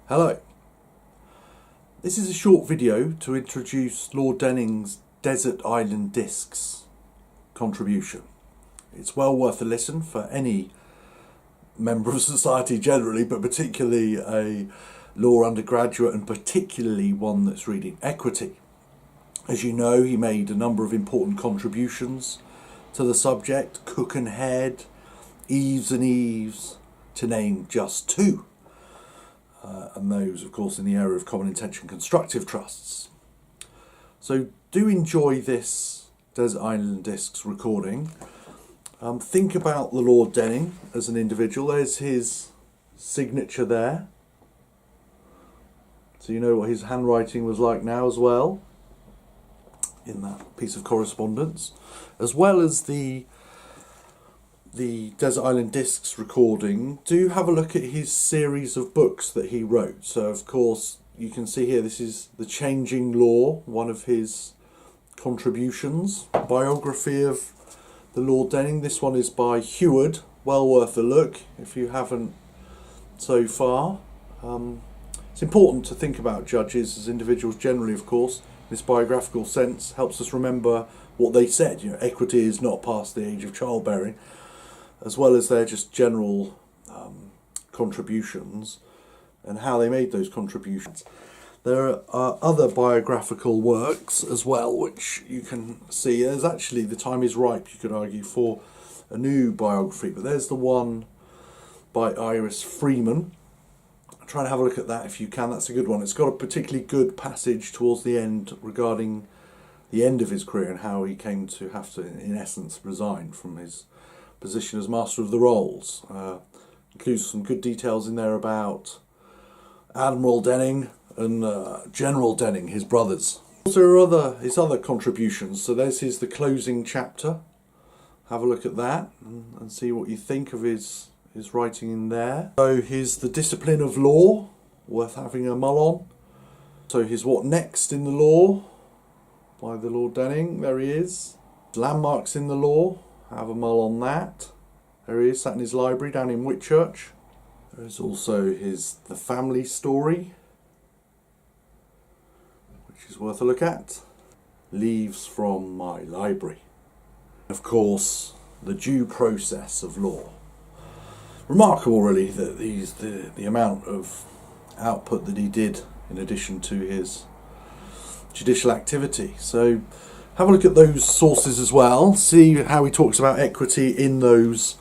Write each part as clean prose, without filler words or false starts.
Hello. This is a short video to introduce Lord Denning's Desert Island Discs contribution. It's well worth a listen for any member of society generally, but particularly a law undergraduate and particularly one that's reading equity. As you know, he made a number of important contributions to the subject: Cook and Head, Eves and Eves, to name just two. And those, of course, in the area of common intention constructive trusts. So do enjoy this Desert Island Discs recording. Think about the Lord Denning as an individual. There's his signature there. So you know what his handwriting was like now as well, in that piece of correspondence. As well as the Desert Island Discs recording, do have a look at his series of books that he wrote. So of course you can see here, this is The Changing Law, one of his contributions, biography of the Lord Denning. This one is by Heward, well worth a look if you haven't so far. It's important to think about judges as individuals generally, of course. This biographical sense helps us remember what they said. You know, equity is not past the age of childbearing, as well as their just general contributions and how they made those contributions. There are other biographical works as well, which you can see. There's actually, the time is ripe, you could argue, for a new biography, but there's the one by Iris Freeman. Try and have a look at that if you can. That's a good one. It's got a particularly good passage towards the end regarding the end of his career and how he came to have to, in essence, resign from his position as Master of the Rolls. Includes some good details in there about Admiral Denning and General Denning, his brothers. Also his other contributions. So there's the closing chapter. Have a look at that and see what you think of his writing in there. So here's The Discipline of Law, worth having a mull on. So here's What Next in the Law by the Lord Denning. There he is. Landmarks in the Law. Have a mull on that. There he is, sat in his library down in Whitchurch. There's also The Family Story, which is worth a look at. Leaves from My Library. Of course, The Due Process of Law. Remarkable, really, that the amount of output that he did in addition to his judicial activity. So have a look at those sources as well. See how he talks about equity in those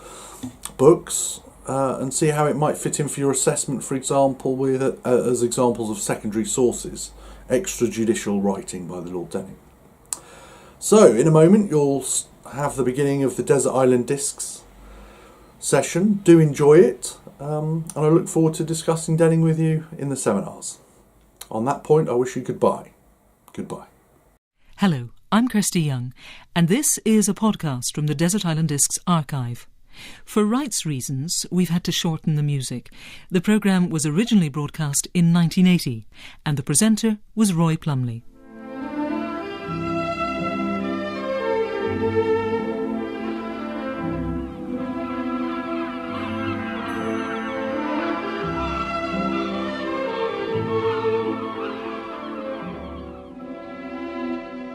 books, and see how it might fit in for your assessment, for example, with as examples of secondary sources, extrajudicial writing by the Lord Denning. So in a moment you'll have the beginning of the Desert Island Discs session. Do enjoy it, and I look forward to discussing Denning with you in the seminars. On that point, I wish you goodbye. Goodbye. Hello, I'm Kirsty Young, and this is a podcast from the Desert Island Discs archive. For rights reasons, we've had to shorten the music. The programme was originally broadcast in 1980, and the presenter was Roy Plumley.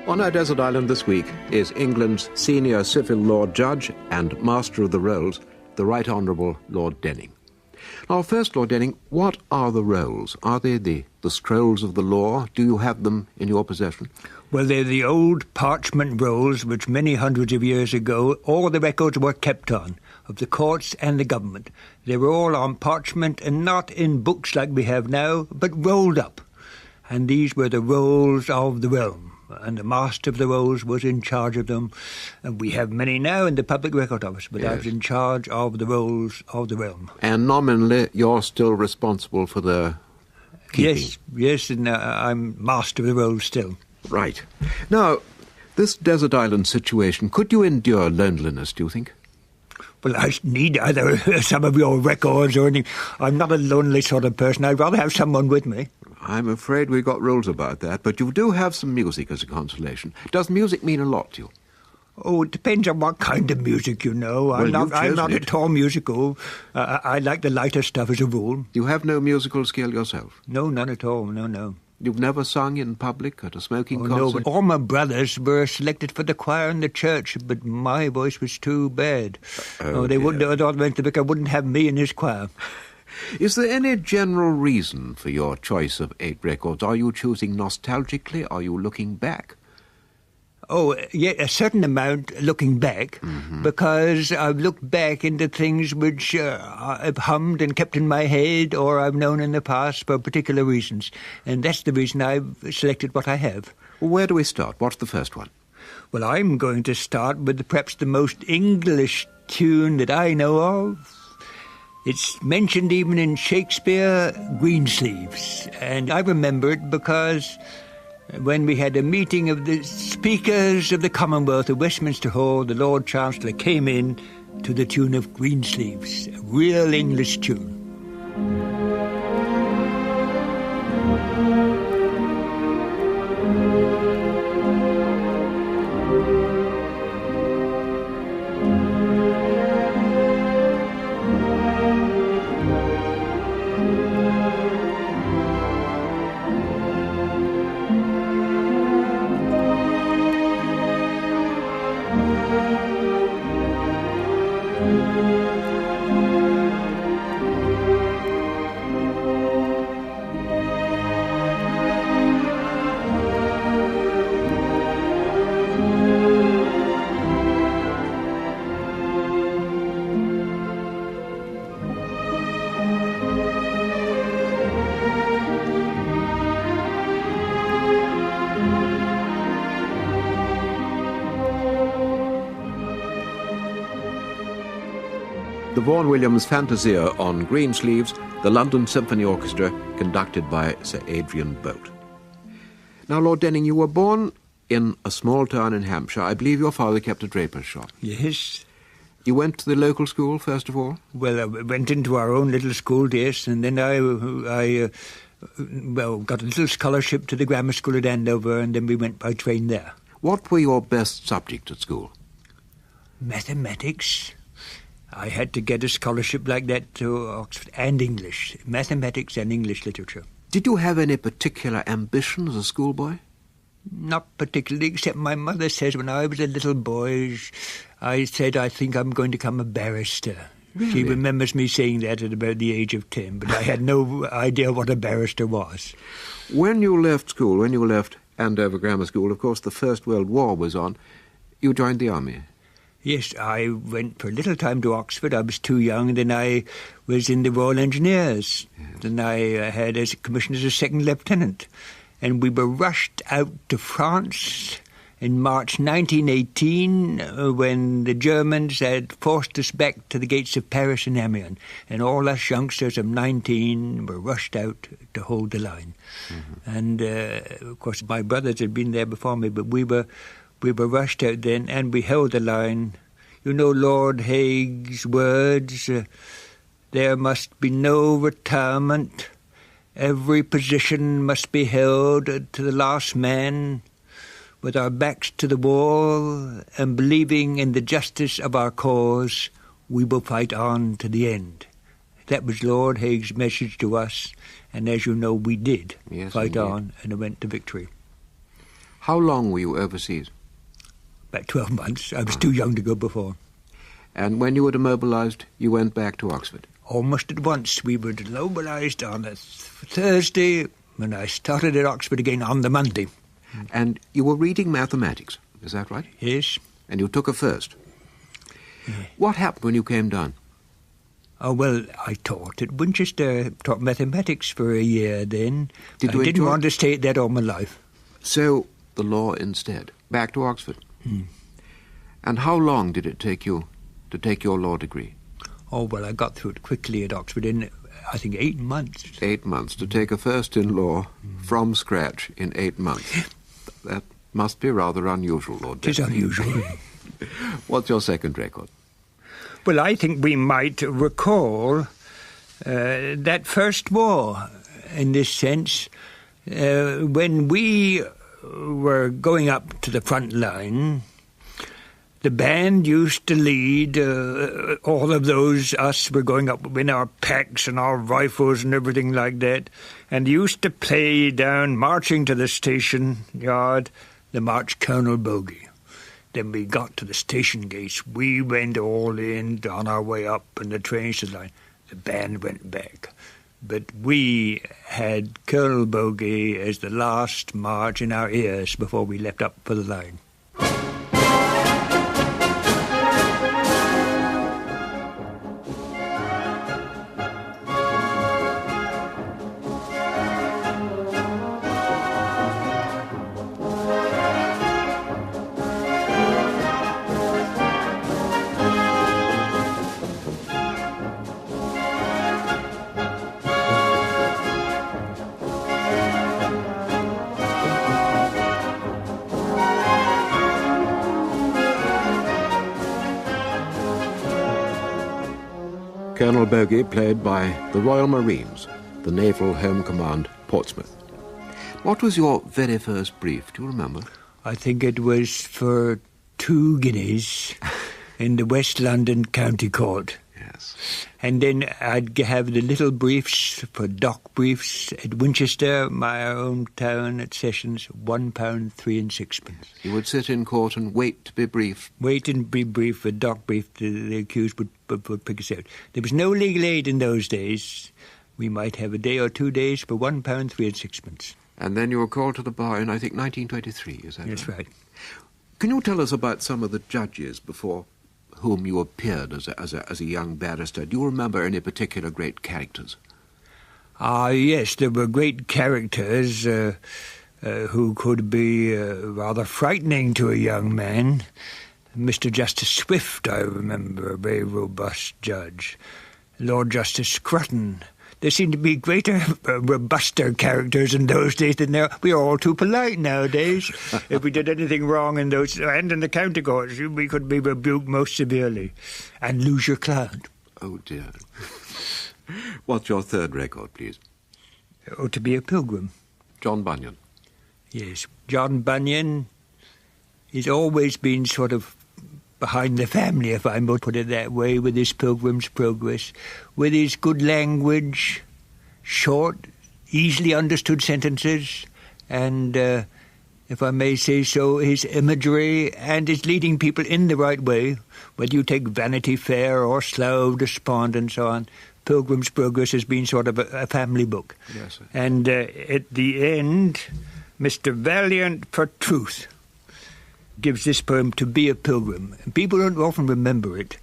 On our desert island this week is England's senior civil law judge and Master of the Rolls, the Right Honourable Lord Denning. Now, first, Lord Denning, what are the rolls? Are they the scrolls of the law? Do you have them in your possession? Well, they're the old parchment rolls which many hundreds of years ago all the records were kept on, of the courts and the government. They were all on parchment and not in books like we have now, but rolled up. And these were the rolls of the realm. And the Master of the Rolls was in charge of them. And we have many now in the Public Record Office, but yes, I was in charge of the rolls of the realm. And nominally, you're still responsible for the keeping? Yes, and I'm Master of the Rolls still. Right. Now, this desert island situation, could you endure loneliness, do you think? Well, I need either some of your records or anything. I'm not a lonely sort of person. I'd rather have someone with me. I'm afraid we've got rules about that, but you do have some music as a consolation. Does music mean a lot to you? Oh, it depends on what kind of music, you know. I'm not at all musical. I like the lighter stuff as a rule. You have no musical skill yourself? No, none at all, no. You've never sung in public at a smoking concert? No, but all my brothers were selected for the choir in the church, but my voice was too bad. They wouldn't have me in his choir. Is there any general reason for your choice of 8 records? Are you choosing nostalgically? Are you looking back? Oh, yeah, a certain amount looking back, because I've looked back into things which I've hummed and kept in my head or I've known in the past for particular reasons. And that's the reason I've selected what I have. Well, where do we start? What's the first one? Well, I'm going to start with perhaps the most English tune that I know of. It's mentioned even in Shakespeare, Greensleeves. And I remember it because when we had a meeting of the speakers of the Commonwealth at Westminster Hall, the Lord Chancellor came in to the tune of Greensleeves, a real English tune. The Vaughan Williams Fantasia on Greensleeves, the London Symphony Orchestra, conducted by Sir Adrian Boult. Now, Lord Denning, you were born in a small town in Hampshire. I believe your father kept a draper's shop. Yes. You went to the local school, first of all? Well, I went into our own little school, yes, and then I got a little scholarship to the grammar school at Andover, and then we went by train there. What were your best subjects at school? Mathematics. I had to get a scholarship like that to Oxford, and English. Mathematics and English literature. Did you have any particular ambition as a schoolboy? Not particularly, except my mother says when I was a little boy, I said, I think I'm going to become a barrister. Really? She remembers me saying that at about the age of 10, but I had no idea what a barrister was. When you left school, when you left Andover Grammar School, of course the First World War was on, you joined the army. Yes, I went for a little time to Oxford. I was too young, and then I was in the Royal Engineers. Yes. Then I had as commissioned as a second lieutenant. And we were rushed out to France in March 1918 when the Germans had forced us back to the gates of Paris and Amiens. And all us youngsters of 19 were rushed out to hold the line. Mm-hmm. And, of course, my brothers had been there before me, but we were rushed out then, and we held the line. You know Lord Haig's words, there must be no retirement. Every position must be held to the last man, with our backs to the wall, and believing in the justice of our cause, we will fight on to the end. That was Lord Haig's message to us, and as you know, we did fight on and went to victory. How long were you overseas? About 12 months. I was too young to go before. And when you were demobilised, you went back to Oxford? Almost at once. We were demobilised on a Thursday, and I started at Oxford again on the Monday. And you were reading mathematics, is that right? Yes. And you took a first? Yeah. What happened when you came down? Oh, well, I taught at Winchester, taught mathematics for a year then. I didn't want to stay at that all my life. So, the law instead. Back to Oxford. And how long did it take you to take your law degree? Oh, well, I got through it quickly at Oxford in, I think, 8 months. 8 months, to take a first in law from scratch in 8 months. That must be rather unusual, Lord Denning. It is unusual. What's your second record? Well, I think we might recall that first war, in this sense, when we were going up to the front line, The band used to lead all of those. Us were going up in our packs and our rifles and everything like that, and used to play down, marching to the station yard, the March Colonel Bogey. Then we got to the station gates. We went all in on our way up, and the train stood line. The band went back. But we had Colonel Bogey as the last march in our ears before we left up for the line. Colonel Bogey, played by the Royal Marines, the Naval Home Command, Portsmouth. What was your very first brief? Do you remember? I think it was for 2 guineas in the West London County Court. Yes. And then I'd have the little briefs for dock briefs at Winchester, my own town, at sessions, £1, 3 and 6. You would sit in court and wait to be briefed. Wait and be briefed for dock brief. The accused would pick us out. There was no legal aid in those days. We might have a day or 2 days for £1, 3 and 6. And then you were called to the bar in, I think, 1923, is that right? That's right. Can you tell us about some of the judges before whom you appeared as a young barrister? Do you remember any particular great characters? Yes, there were great characters who could be rather frightening to a young man. Mr. Justice Swift, I remember, a very robust judge. Lord Justice Scrutton. There seemed to be greater, robuster characters in those days than now. We are all too polite nowadays. If we did anything wrong in those, and in the county courts, we could be rebuked most severely and lose your client. Oh, dear. What's your third record, please? Oh, to be a pilgrim. John Bunyan. Yes, John Bunyan. He's always been sort of behind the family, if I might put it that way, with his Pilgrim's Progress, with his good language, short, easily understood sentences, and, if I may say so, his imagery and his leading people in the right way, whether you take Vanity Fair or Slough, Despond and so on. Pilgrim's Progress has been sort of a family book. Yes, sir. And at the end, Mr. Valiant for Truth gives this poem, To Be a Pilgrim. People don't often remember it,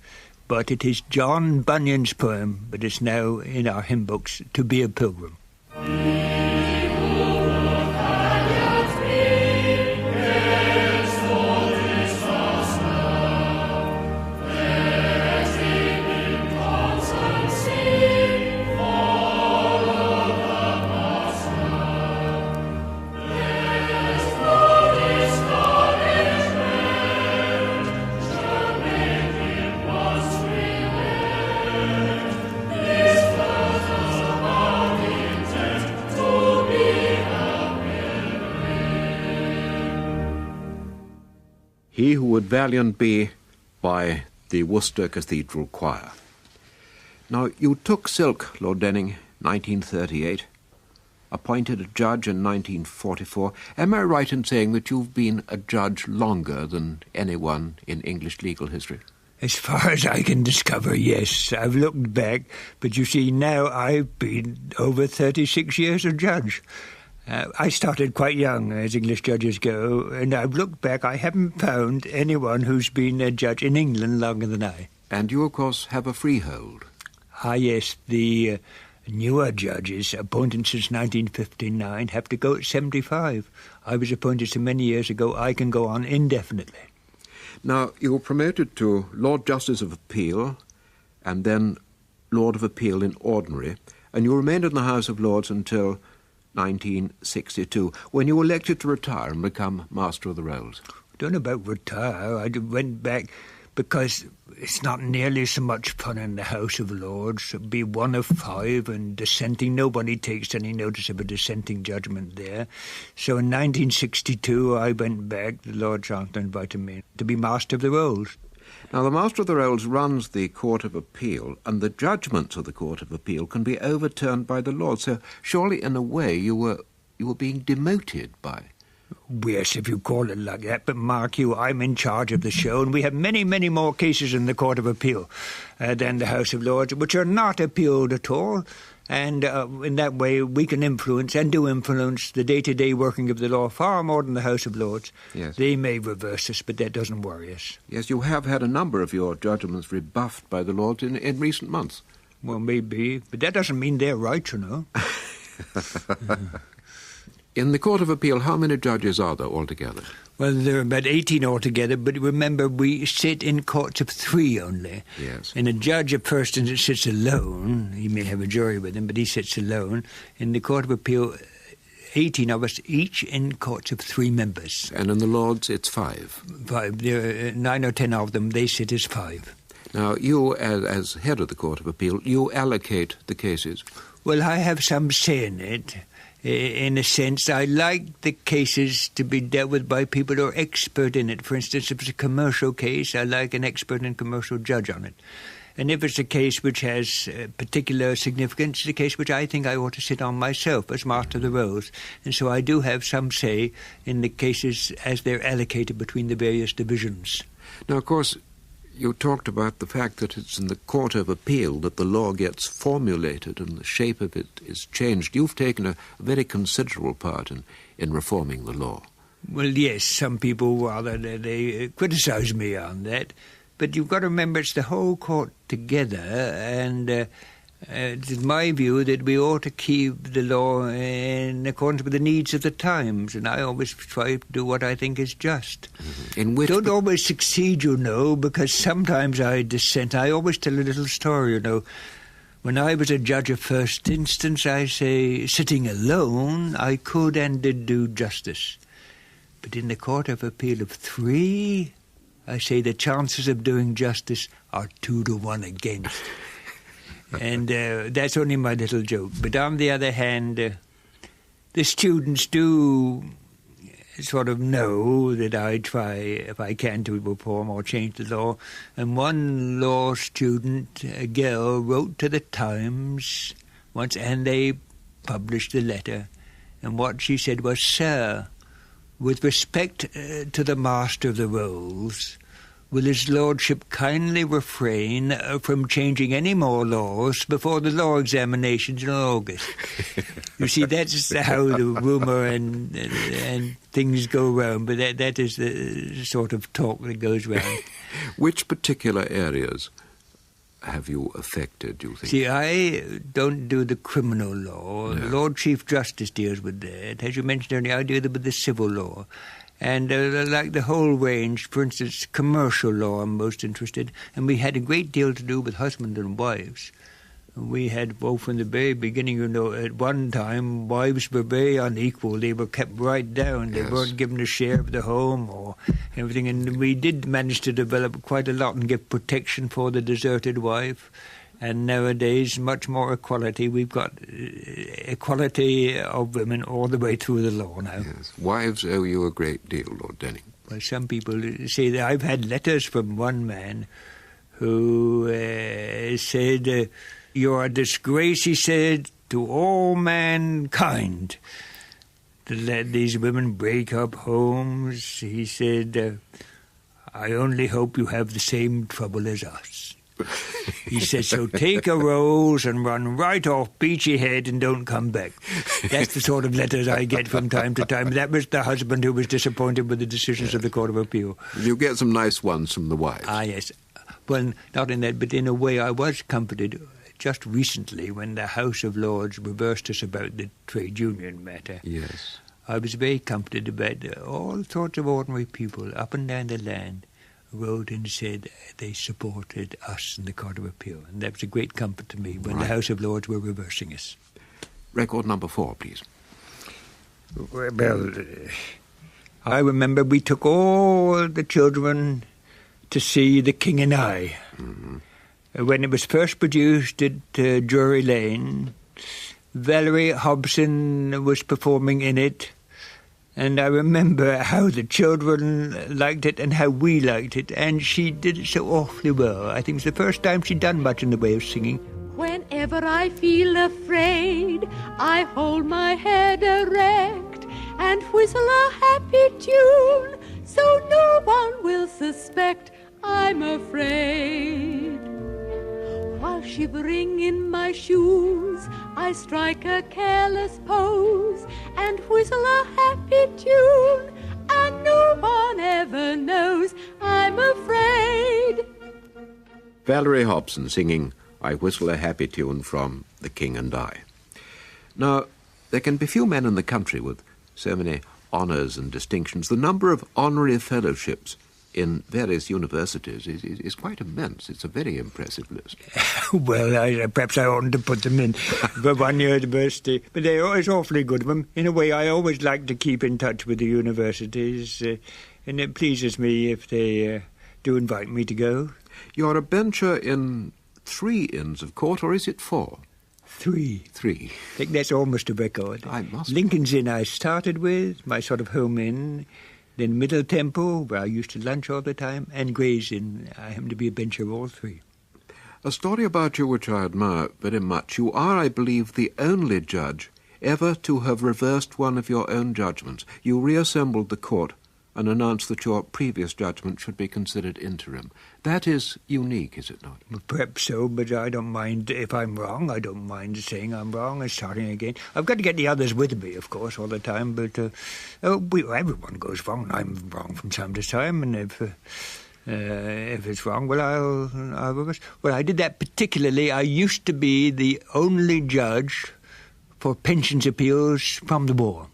but it is John Bunyan's poem, but it's now in our hymn books, To Be a Pilgrim. He Who Would Valiant Be, by the Worcester Cathedral Choir. Now, you took silk, Lord Denning, 1938, appointed a judge in 1944. Am I right in saying that you've been a judge longer than anyone in English legal history? As far as I can discover, yes. I've looked back, but you see, now I've been over 36 years a judge. I started quite young, as English judges go, and I've looked back. I haven't found anyone who's been a judge in England longer than I. And you, of course, have a freehold. Ah, yes, the newer judges, appointed since 1959, have to go at 75. I was appointed so many years ago, I can go on indefinitely. Now, you were promoted to Lord Justice of Appeal, and then Lord of Appeal in Ordinary, and you remained in the House of Lords until 1962, when you were elected to retire and become Master of the Rolls. I don't know about retire. I went back because it's not nearly so much fun in the House of Lords. Be one of 5 and dissenting. Nobody takes any notice of a dissenting judgment there. So in 1962, I went back. The Lord Chancellor invited me to be Master of the Rolls. Now, the Master of the Rolls runs the Court of Appeal, and the judgments of the Court of Appeal can be overturned by the Lord. So surely, in a way, you were being demoted by... Yes, if you call it like that, but mark you, I'm in charge of the show, and we have many, many more cases in the Court of Appeal than the House of Lords, which are not appealed at all, and in that way we can influence, and do influence, the day-to-day working of the law far more than the House of Lords. Yes. They may reverse us, but that doesn't worry us. Yes, you have had a number of your judgments rebuffed by the Lords in recent months. Well, maybe, but that doesn't mean they're right, you know. In the Court of Appeal, how many judges are there altogether? Well, there are about 18 altogether, but remember, we sit in courts of 3 only. Yes. And a judge of first instance sits alone. He may have a jury with him, but he sits alone. In the Court of Appeal, 18 of us, each in courts of 3 members. And in the Lords, it's 5. 5. There are 9 or 10 of them. They sit as 5. Now, you, as head of the Court of Appeal, you allocate the cases. Well, I have some say in it. In a sense, I like the cases to be dealt with by people who are expert in it. For instance, if it's a commercial case, I like an expert and commercial judge on it. And if it's a case which has particular significance, it's a case which I think I ought to sit on myself as Master of the Rolls. And so I do have some say in the cases as they're allocated between the various divisions. Now, of course, you talked about the fact that it's in the Court of Appeal that the law gets formulated and the shape of it is changed. You've taken a very considerable part in reforming the law. Well, yes, some people rather they criticise me on that. But you've got to remember it's the whole court together, and it's my view that we ought to keep the law in accordance with the needs of the times, and I always try to do what I think is just. Mm-hmm. Don't always succeed, you know, because sometimes I dissent. I always tell a little story, you know. When I was a judge of first instance, I say, sitting alone, I could and did do justice. But in the Court of Appeal of 3, I say the chances of doing justice are 2 to 1 against. And that's only my little joke. But on the other hand, the students do sort of know that I try, if I can, to reform or change the law. And one law student, a girl, wrote to the Times once, and they published the letter. And what she said was, "Sir, with respect to the Master of the Rolls, will His Lordship kindly refrain from changing any more laws before the law examinations in August?" You see, that's how the rumour and things go round, but that is the sort of talk that goes round. Which particular areas have you affected, do you think? See, I don't do the criminal law. No. The Lord Chief Justice deals with that. As you mentioned earlier, I deal with the civil law. And like the whole range, for instance, commercial law I'm most interested. And we had a great deal to do with husbands and wives. We had, both from the very beginning, you know, at one time, wives were very unequal. They were kept right down. They weren't given a share of the home or everything. And we did manage to develop quite a lot and give protection for the deserted wife. And nowadays, much more equality. We've got equality of women all the way through the law now. Yes. Wives owe you a great deal, Lord Denning. Well, some people say that. I've had letters from one man who said, "You're a disgrace," he said, "to all mankind to let these women break up homes." He said, "I only hope you have the same trouble as us." He said, "So take a rose and run right off Beachy Head and don't come back." That's the sort of letters I get from time to time. That was the husband who was disappointed with the decisions of the Court of Appeal. You get some nice ones from the wives. Ah, yes. Well, not in that, but in a way I was comforted just recently when the House of Lords reversed us about the trade union matter. Yes. I was very comforted about all sorts of ordinary people up and down the land wrote and said they supported us in the Court of Appeal. And that was a great comfort to me when the House of Lords were reversing us. Record number 4, please. Well, I remember we took all the children to see The King and I. Mm-hmm. When it was first produced at Drury Lane, Valerie Hobson was performing in it, and I remember how the children liked it and how we liked it, and she did it so awfully well. I think it's the first time she'd done much in the way of singing. Whenever I feel afraid, I hold my head erect and whistle a happy tune, so no one will suspect I'm afraid. While shivering in my shoes, I strike a careless pose and whistle a happy tune, and no one ever knows I'm afraid. Valerie Hobson singing I Whistle a Happy Tune from The King and I. Now, there can be few men in the country with so many honours and distinctions. The number of honorary fellowships in various universities is quite immense. It's a very impressive list. Well, perhaps I oughtn't to put them in for one university, but they're always awfully good of them. In a way, I always like to keep in touch with the universities, and it pleases me if they do invite me to go. You're a bencher in 3 Inns of Court, or is it 4? 3. I think that's almost a record. I must. Lincoln's Inn I started with, my sort of home inn, then Middle Temple, where I used to lunch all the time, and Gray's Inn. I happen to be a bencher all 3. A story about you which I admire very much. You are, I believe, the only judge ever to have reversed one of your own judgments. You reassembled the court and announced that your previous judgment should be considered interim. That is unique, is it not? Perhaps so, but I don't mind if I'm wrong. I don't mind saying I'm wrong and starting again. I've got to get the others with me, of course, all the time, but everyone goes wrong. I'm wrong from time to time, and if it's wrong, well, I'll reverse. Well, I did that particularly. I used to be the only judge for pensions appeals from the war,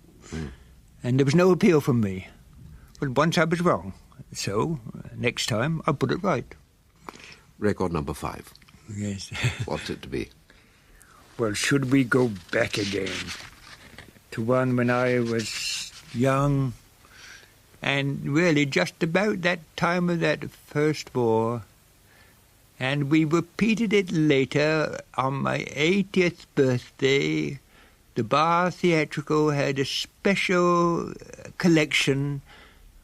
and there was no appeal from me. But once I was wrong, so next time I'll put it right. Record number 5. Yes. What's it to be? Well, should we go back again to one when I was young, and really just about that time of that first war, and we repeated it later on my 80th birthday. The Bar Theatrical had a special collection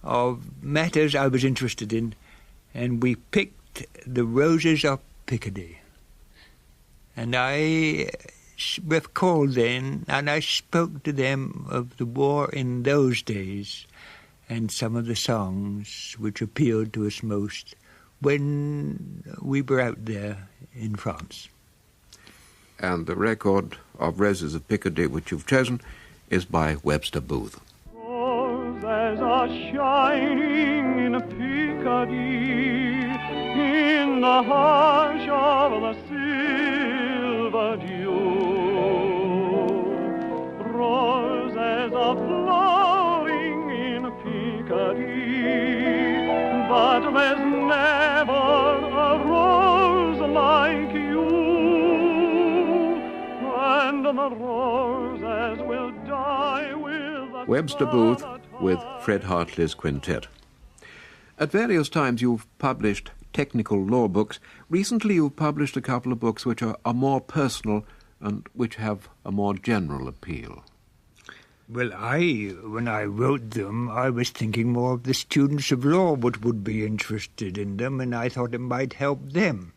of matters I was interested in, and we picked the Roses of Picardy. And I recalled then, and I spoke to them of the war in those days, and some of the songs which appealed to us most when we were out there in France. And the record of Roses of Picardy which you've chosen is by Webster Booth. Roses are shining in Picardy, in the hush of the silver dew. Roses are flowing in Picardy, but there's never a rose like you, and the roses will die with the Webster Booth with Fred Hartley's quintet. At various times you've published technical law books. Recently you've published a couple of books which are more personal and which have a more general appeal. Well, when I wrote them, I was thinking more of the students of law which would be interested in them, and I thought it might help them.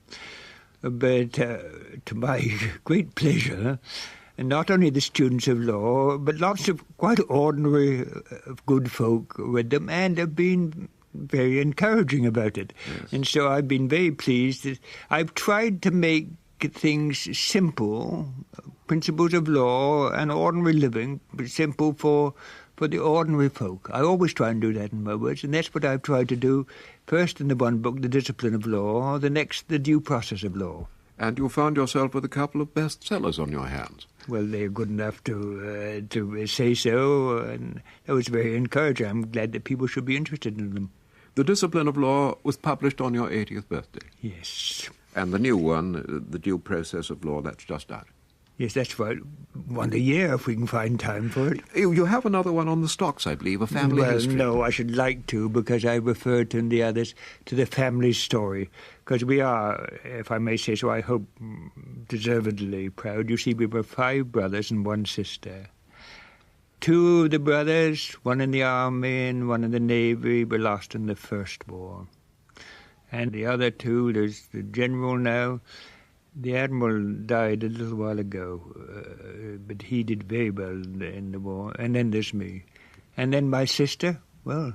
But to my great pleasure, and not only the students of law, but lots of quite ordinary good folk read them and have been very encouraging about it. Yes. And so I've been very pleased. I've tried to make things simple, principles of law and ordinary living, but simple for the ordinary folk. I always try and do that in my words, and that's what I've tried to do. First in the one book, The Discipline of Law, the next, The Due Process of Law. And you found yourself with a couple of bestsellers on your hands. Well, they're good enough to say so, and that was very encouraging. I'm glad that people should be interested in them. The Discipline of Law was published on your 80th birthday. Yes. And the new one, The Due Process of Law, that's just out. Yes, that's right. One a year if we can find time for it. You have another one on the stocks, I believe, a family history. No, I should like to, because I referred to the others to the family story. Because we are, if I may say so, I hope deservedly proud. You see, we were 5 brothers and 1 sister. 2 of the brothers, one in the army and one in the navy, were lost in the First War. And the other 2, there's the general now. The Admiral died a little while ago, but he did very well in the war. And then there's me. And then my sister, well,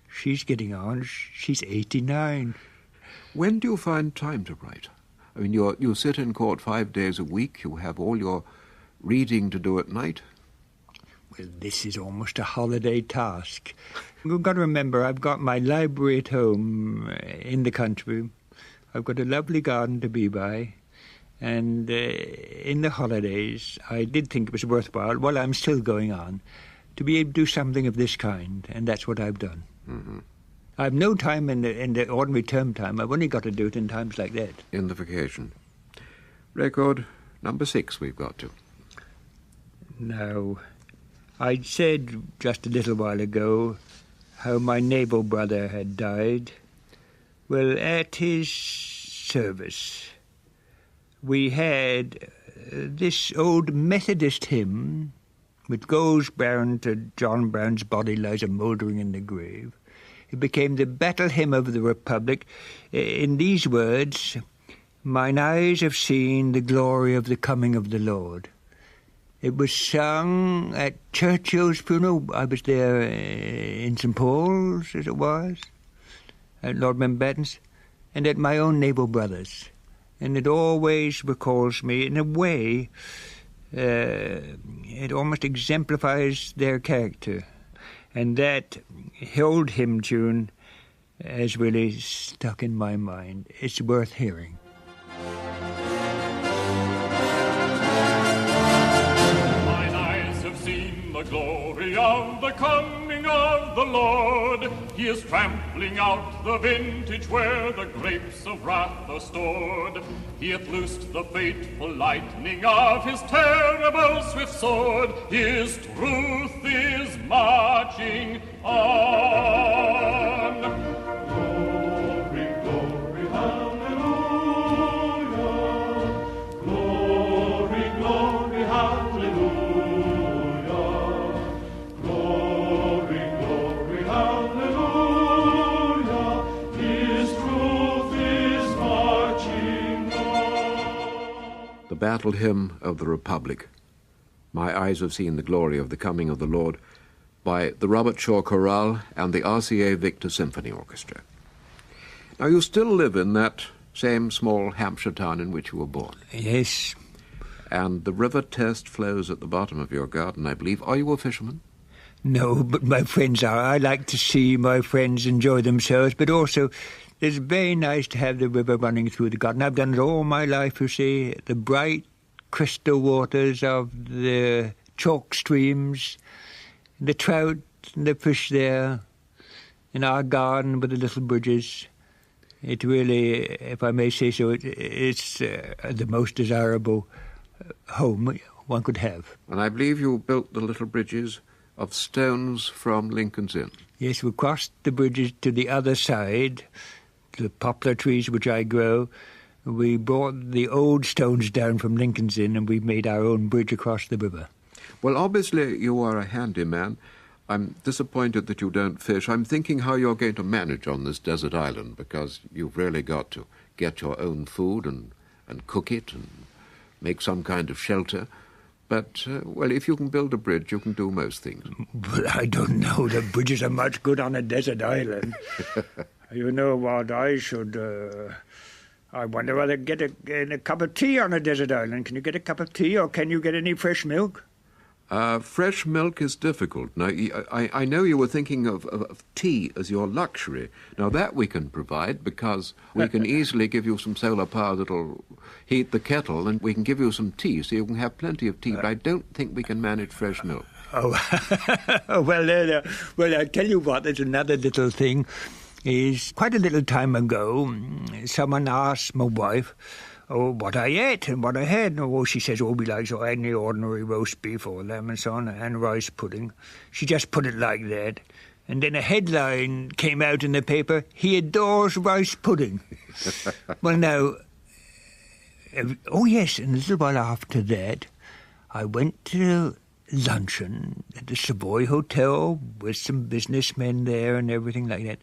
she's getting on. She's 89. When do you find time to write? I mean, you sit in court 5 days a week. You have all your reading to do at night. Well, this is almost a holiday task. You've got to remember, I've got my library at home in the country. I've got a lovely garden to be by. And in the holidays, I did think it was worthwhile, while I'm still going on, to be able to do something of this kind, and that's what I've done. Mm-hmm. I've no time in the ordinary term time. I've only got to do it in times like that. In the vacation. Record number 6 we've got to. Now, I said just a little while ago how my naval brother had died. Well, at his service, we had this old Methodist hymn, which goes down to John Brown's body lies a mouldering in the grave. It became the battle hymn of the Republic. In these words, "Mine eyes have seen the glory of the coming of the Lord." It was sung at Churchill's funeral. I was there in St. Paul's, as it was, at Lord Mountbatten's, and at my own naval brother's. And it always recalls me, in a way, it almost exemplifies their character. And that old hymn tune has really stuck in my mind. It's worth hearing. Mine eyes have seen the glory of the coming of the Lord. He is trampling out the vintage where the grapes of wrath are stored. He hath loosed the fateful lightning of his terrible swift sword. His truth is marching on. Glory, glory, hallelujah. Glory, glory, hallelujah. Glory, glory, hallelujah. His truth is marching on. The battle hymn of the Republic. My eyes have seen the glory of the coming of the Lord, by the Robert Shaw Chorale and the RCA Victor Symphony Orchestra. Now, you still live in that same small Hampshire town in which you were born. Yes. And the River Test flows at the bottom of your garden, I believe. Are you a fisherman? No, but my friends are. I like to see my friends enjoy themselves, but also it's very nice to have the river running through the garden. I've done it all my life, you see. The bright crystal waters of the chalk streams, the trout and the fish there, in our garden with the little bridges. It really, if I may say so, it's the most desirable home one could have. And I believe you built the little bridges of stones from Lincoln's Inn. Yes, we crossed the bridges to the other side, to the poplar trees which I grow. We brought the old stones down from Lincoln's Inn and we made our own bridge across the river. Well, obviously you are a handyman. I'm disappointed that you don't fish. I'm thinking how you're going to manage on this desert island, because you've really got to get your own food and cook it and make some kind of shelter. But, well, if you can build a bridge, you can do most things. Well, I don't know. The bridges are much good on a desert island. You know what, I should... I wonder whether get a cup of tea on a desert island. Can you get a cup of tea, or can you get any fresh milk? Fresh milk is difficult. Now, I know you were thinking of tea as your luxury. Now, that we can provide, because we can easily give you some solar power that'll heat the kettle, and we can give you some tea, so you can have plenty of tea, but I don't think we can manage fresh milk. Oh, well, I tell you what, there's another little thing. Is quite a little time ago, someone asked my wife, what I ate and what I had. Oh, she says, we like any ordinary roast beef or lamb and so on, and rice pudding. She just put it like that. And then a headline came out in the paper, "He adores rice pudding." Well, now, yes, and a little while after that, I went to luncheon at the Savoy Hotel with some businessmen there and everything like that.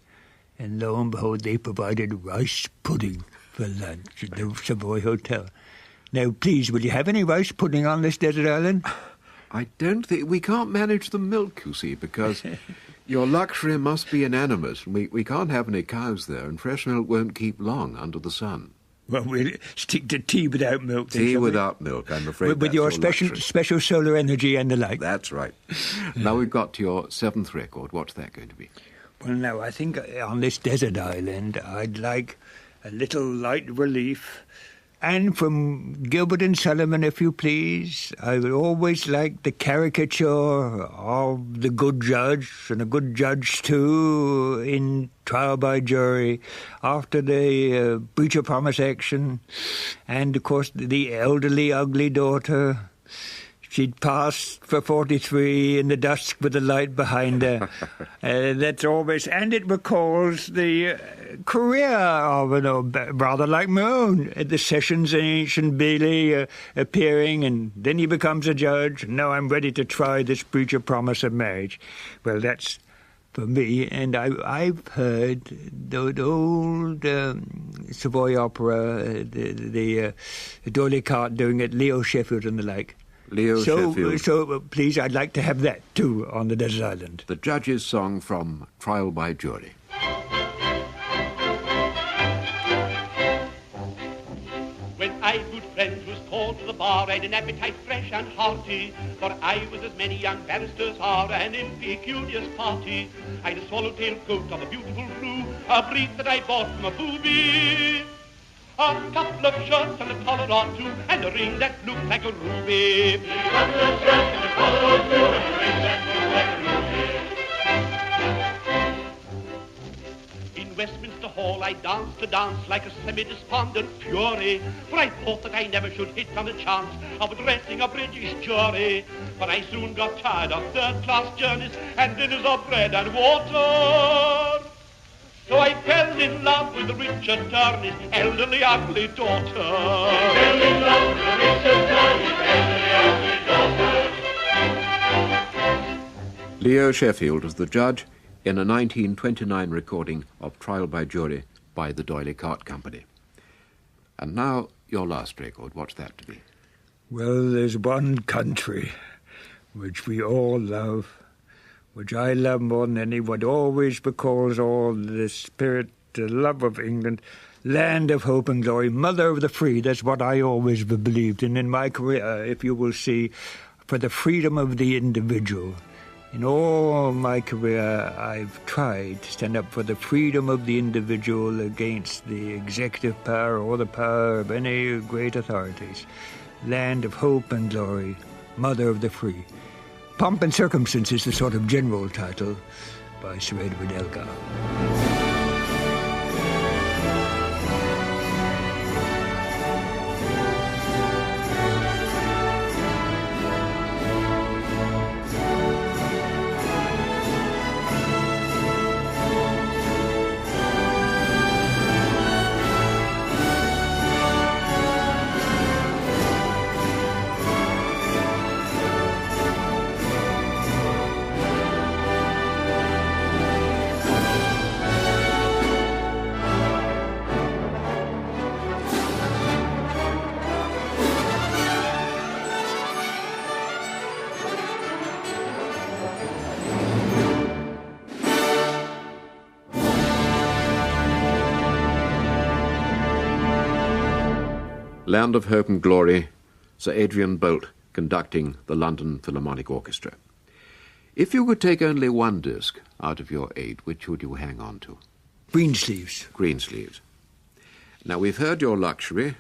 And lo and behold, they provided rice pudding for lunch at the Savoy Hotel. Now, please, will you have any rice pudding on this desert island? I don't think... We can't manage the milk, you see, because your luxury must be inanimate. We can't have any cows there, and fresh milk won't keep long under the sun. Well, we'll stick to tea without milk. Tea without milk, I'm afraid. With your special solar energy and the like. That's right. Now we've got to your 7th record. What's that going to be? Well, now, I think on this desert island, I'd like a little light relief. And from Gilbert and Sullivan, if you please, I would always like the caricature of the good judge, and a good judge too, in trial by jury, after the breach of promise action, and, of course, the elderly, ugly daughter. She'd passed for 43 in the dusk with the light behind her. That's always... And it recalls the career of rather like my own, at the sessions in Ancient Bailey, appearing, and then he becomes a judge. Now I'm ready to try this breach of promise of marriage. Well, that's for me, and I've heard the old Savoy Opera, the D'Oyly Carte doing it, Leo Sheffield and the like. Sheffield. So, please, I'd like to have that, too, on the desert island. The judge's song from Trial by Jury. When I, good friends, was called to the bar, I'd an appetite fresh and hearty, for I was as many young barristers are, an impecunious party. I'd a swallowtail coat of a beautiful blue, a breed that I bought from a booby, a couple of shirts and a collar or two, and a ring that looked like a ruby. A couple of shirts and a collar or two, and a ring that looked like a ruby. In Westminster Hall I danced a dance like a semi-despondent fury, for I thought that I never should hit on a chance of addressing a British jury. But I soon got tired of third-class journeys and dinners of bread and water. So I fell in love with the rich attorney's elderly, ugly daughter. I fell in love with the rich attorney's elderly, ugly daughter. Leo Sheffield was the judge in a 1929 recording of Trial by Jury by the D'Oyly Carte Company. And now, your last record. What's that to be? Well, there's one country which we all love, which I love more than anyone, always recalls all the spirit, the love of England, land of hope and glory, mother of the free. That's what I always believed in my career, if you will see, for the freedom of the individual. In all my career, I've tried to stand up for the freedom of the individual against the executive power or the power of any great authorities. Land of hope and glory, mother of the free. Pomp and Circumstance is the sort of general title by Sir Edward Elgar. Land of Hope and Glory, Sir Adrian Boult conducting the London Philharmonic Orchestra. If you could take only one disc out of your 8, which would you hang on to? Greensleeves. Greensleeves. Now, we've heard your luxury,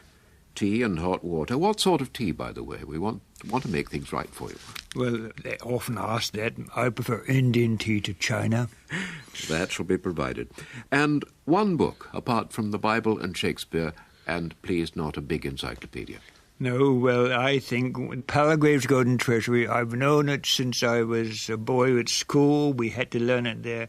tea and hot water. What sort of tea, by the way? We want to make things right for you. Well, they often ask that. I prefer Indian tea to China. That shall be provided. And one book, apart from the Bible and Shakespeare, and please not a big encyclopedia. No, well, I think Palgrave's Golden Treasury, I've known it since I was a boy at school. We had to learn it there.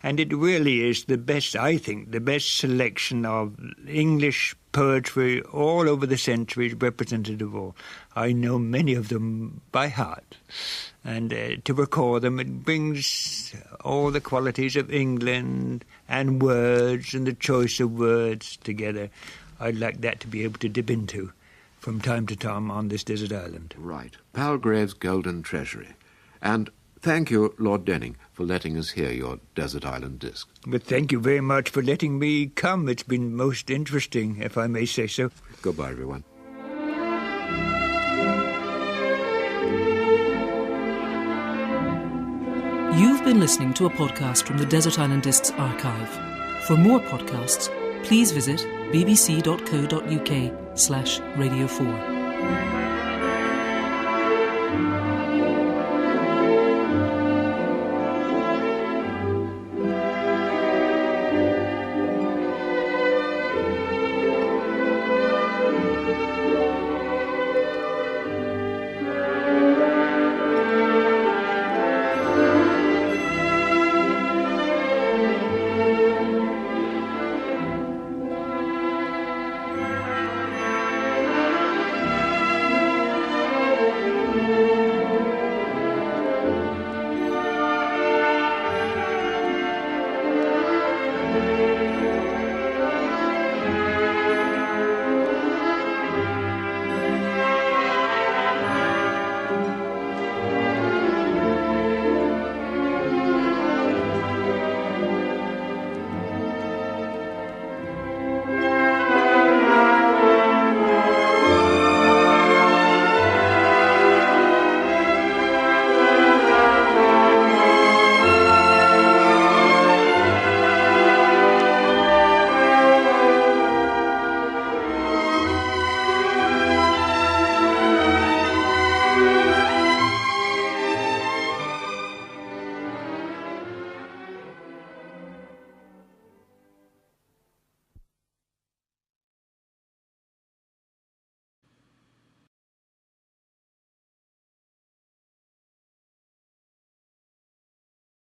And it really is the best, I think, the best selection of English poetry all over the centuries, representative of all. I know many of them by heart. And to recall them, it brings all the qualities of England and words and the choice of words together. I'd like that to be able to dip into from time to time on this desert island. Right. Palgrave's Golden Treasury. And thank you, Lord Denning, for letting us hear your desert island disc. But thank you very much for letting me come. It's been most interesting, if I may say so. Goodbye, everyone. You've been listening to a podcast from the Desert Island Discs archive. For more podcasts, please visit bbc.co.uk/Radio 4.